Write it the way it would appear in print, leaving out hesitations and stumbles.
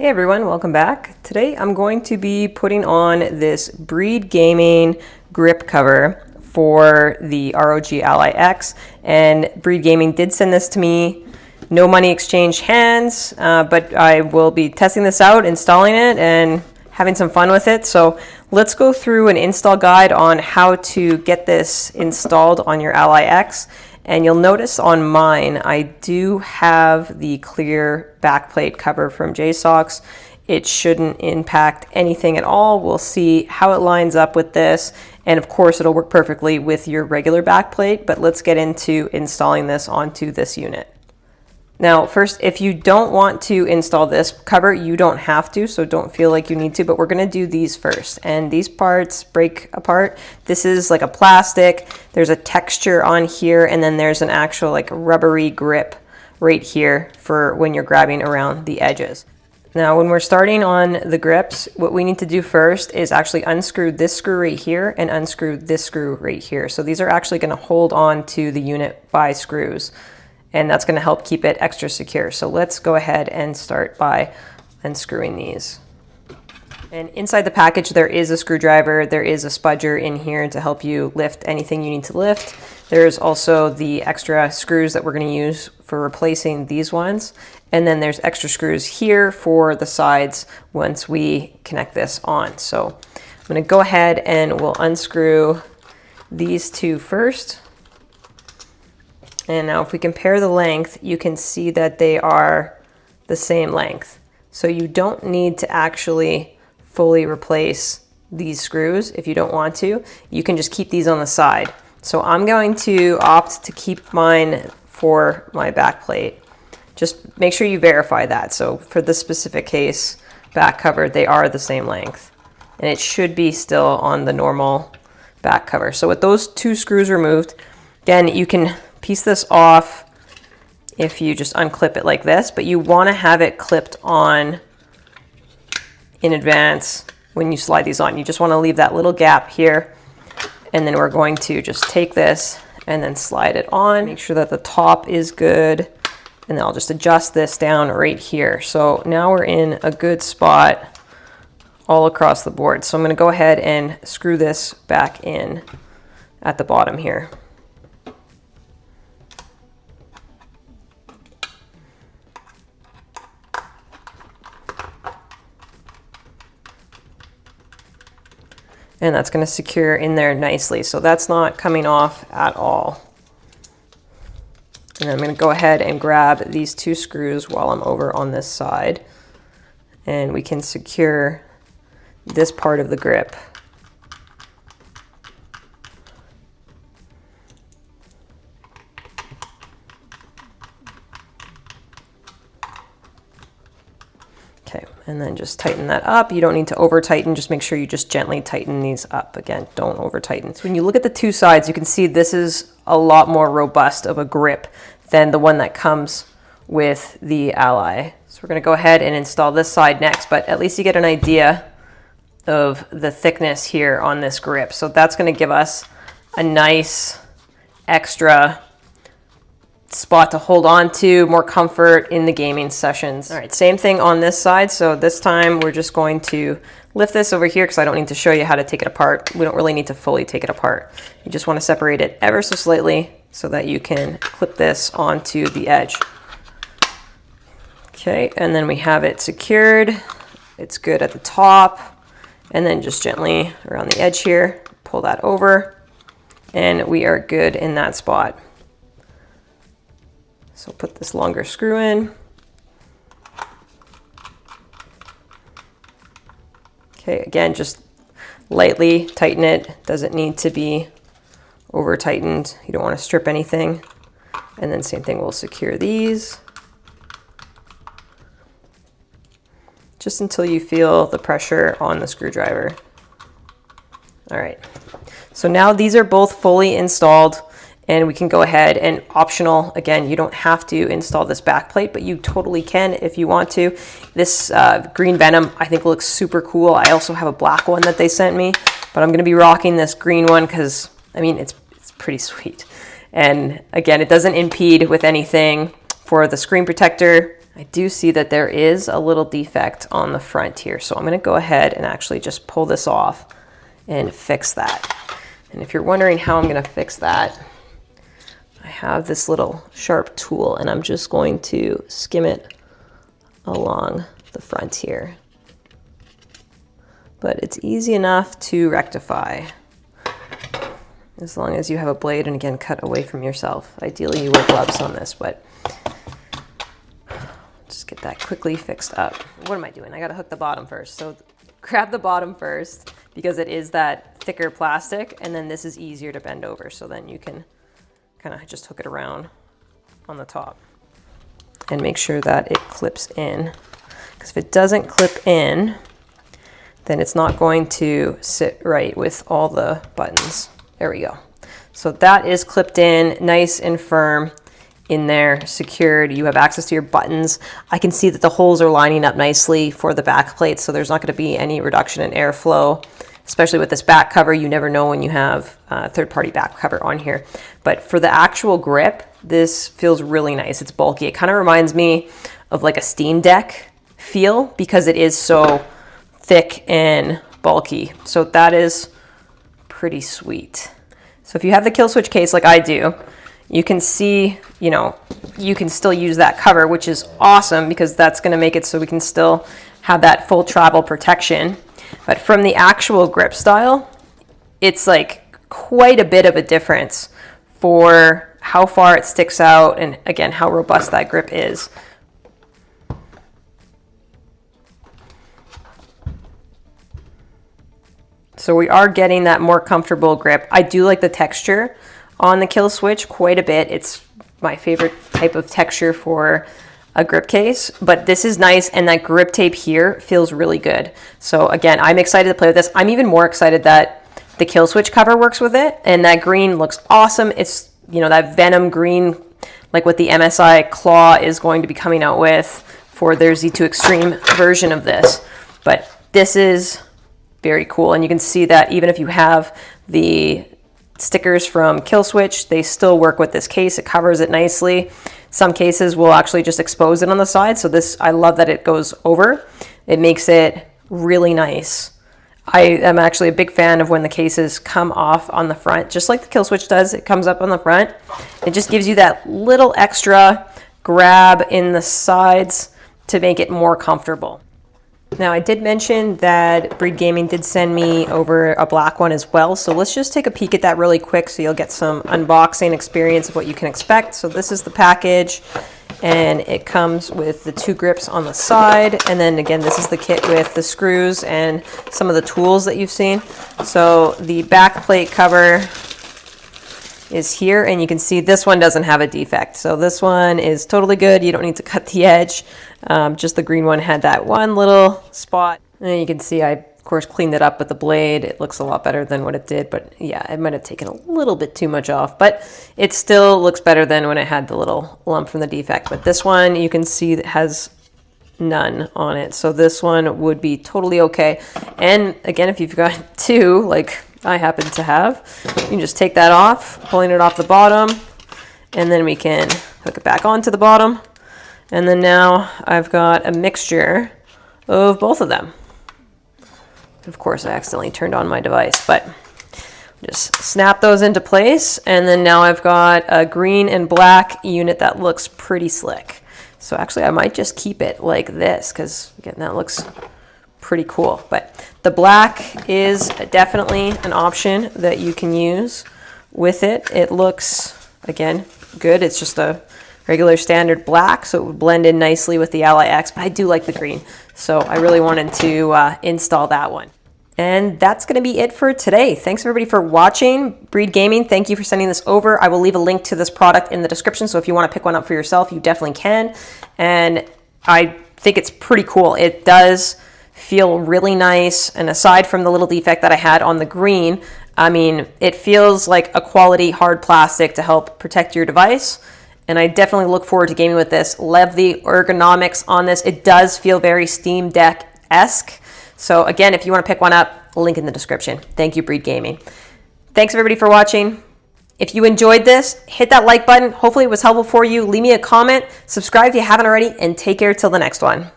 Hey everyone, welcome back. Today I'm going to be putting on this Breed Gaming grip cover for the ROG Ally X, and Breed Gaming did send this to me. No money exchange hands, but I will be testing this out, installing it, and having some fun with it. So let's go through an install guide on how to get this installed on your Ally X. And you'll notice on mine, I do have the clear backplate cover from JSOX. It shouldn't impact anything at all. We'll see how it lines up with this. And of course, it'll work perfectly with your regular backplate, but let's get into installing this onto this unit. Now, first, if you don't want to install this cover, you don't have to, so don't feel like you need to, but we're gonna do these first. And these parts break apart. This is like a plastic, there's a texture on here, and then there's an actual like rubbery grip right here for when you're grabbing around the edges. Now, when we're starting on the grips, what we need to do first is actually unscrew this screw right here and unscrew this screw right here. So these are actually gonna hold on to the unit by screws, and that's going to help keep it extra secure. So let's go ahead and start by unscrewing these. And inside the package, there is a screwdriver, there is a spudger in here to help you lift anything you need to lift. There's also the extra screws that we're going to use for replacing these ones. And then there's extra screws here for the sides once we connect this on. So I'm going to go ahead and we'll unscrew these two first. And now if we compare the length, you can see that they are the same length. So you don't need to actually fully replace these screws if you don't want to. You can just keep these on the side. So I'm going to opt to keep mine for my back plate. Just make sure you verify that. So for this specific case, back cover, they are the same length. And it should be still on the normal back cover. So with those two screws removed, again, you can piece this off if you just unclip it like this, but you want to have it clipped on in advance when you slide these on. You just want to leave that little gap here, and then we're going to just take this and then slide it on. Make sure that the top is good, and then I'll just adjust this down right here. So now we're in a good spot all across the board. So I'm going to go ahead and screw this back in at the bottom here. And that's going to secure in there nicely. So that's not coming off at all. And I'm going to go ahead and grab these two screws while I'm over on this side. And we can secure this part of the grip. Okay, and then just tighten that up. You don't need to over tighten, just make sure you just gently tighten these up. Again, don't over tighten. So when you look at the two sides, you can see this is a lot more robust of a grip than the one that comes with the Ally. So we're gonna go ahead and install this side next, but at least you get an idea of the thickness here on this grip. So that's gonna give us a nice extra spot to hold on to, more comfort in the gaming sessions. All right, same thing on this side. So this time we're just going to lift this over here because I don't need to show you how to take it apart. We don't really need to fully take it apart. You just want to separate it ever so slightly so that you can clip this onto the edge. Okay, and then we have it secured. It's good at the top, and then just gently around the edge here, pull that over, and we are good in that spot. So put this longer screw in. Okay, again, just lightly tighten it. Doesn't need to be over tightened. You don't want to strip anything. And then same thing, we'll secure these. Just until you feel the pressure on the screwdriver. All right, so now these are both fully installed. And we can go ahead and optional, again, you don't have to install this back plate, but you totally can if you want to. This green Venom, I think, looks super cool. I also have a black one that they sent me, but I'm gonna be rocking this green one because, I mean, it's pretty sweet. And again, it doesn't impede with anything. For the screen protector, I do see that there is a little defect on the front here. So I'm going to go ahead and actually just pull this off and fix that. And if you're wondering how I'm going to fix that, I have this little sharp tool and I'm just going to skim it along the front here. But it's easy enough to rectify as long as you have a blade, and again, cut away from yourself. Ideally you wear gloves on this, but just get that quickly fixed up. What am I doing? I gotta hook the bottom first. So grab the bottom first because it is that thicker plastic, and then this is easier to bend over. So then you can kind of just hook it around on the top and make sure that it clips in. Because if it doesn't clip in, then it's not going to sit right with all the buttons. There we go. So that is clipped in, nice and firm in there, secured. You have access to your buttons. I can see that the holes are lining up nicely for the back plate, so there's not going to be any reduction in airflow, especially with this back cover. You never know when you have a third-party back cover on here. But for the actual grip, this feels really nice. It's bulky. It kind of reminds me of like a Steam Deck feel because it is so thick and bulky. So that is pretty sweet. So if you have the Killswitch case like I do, you can see, you know, you can still use that cover, which is awesome because that's going to make it so we can still have that full travel protection. But from the actual grip style, it's like quite a bit of a difference for how far it sticks out and again, how robust that grip is. So we are getting that more comfortable grip. I do like the texture on the Killswitch quite a bit. It's my favorite type of texture for a grip case, but this is nice, and that grip tape here feels really good. So again, I'm excited to play with this. I'm even more excited that the Killswitch cover works with it, and that green looks awesome. It's, you know, that Venom Green, like what the MSI Claw is going to be coming out with for their Z2 Extreme version of this. But this is very cool, and you can see that even if you have the stickers from Killswitch, they still work with this case. It covers it nicely. Some cases will actually just expose it on the side, so this, I love that it goes over. It makes it really nice. I am actually a big fan of when the cases come off on the front, just like the Killswitch does. It comes up on the front. It just gives you that little extra grab in the sides to make it more comfortable. Now, I did mention that Breed Gaming did send me over a black one as well, so let's just take a peek at that really quick so you'll get some unboxing experience of what you can expect. So this is the package, and it comes with the 2 grips on the side, and then again, this is the kit with the screws and some of the tools that you've seen. So the back plate cover is here, and you can see this one doesn't have a defect. So this one is totally good. You don't need to cut the edge. Just the green one had that one little spot. And you can see I, of course, cleaned it up with the blade. It looks a lot better than what it did, but yeah, it might have taken a little bit too much off, but it still looks better than when it had the little lump from the defect. But this one, you can see that has none on it. So this one would be totally okay. And again, if you've got 2, like I happen to have, you can just take that off, pulling it off the bottom, and then we can hook it back onto the bottom. And then now I've got a mixture of both of them. Of course, I accidentally turned on my device, but just snap those into place. And then now I've got a green and black unit that looks pretty slick. So actually I might just keep it like this because again, that looks pretty cool. But the black is definitely an option that you can use with it. It looks, again, good. It's just a regular standard black, so it would blend in nicely with the Ally X, but I do like the green. So I really wanted to install that one. And that's going to be it for today. Thanks everybody for watching. Breed Gaming, thank you for sending this over. I will leave a link to this product in the description, so if you want to pick one up for yourself, you definitely can. And I think it's pretty cool. It does feel really nice, and aside from the little defect that I had on the green, I mean, it feels like a quality hard plastic to help protect your device. And I definitely look forward to gaming with this. Love the ergonomics on this. It does feel very Steam Deck-esque. So again, if you want to pick one up, link in the description. Thank you, Breed Gaming. Thanks everybody for watching. If you enjoyed this, hit that like button. Hopefully it was helpful for you. Leave me a comment, subscribe if you haven't already, and take care till the next one.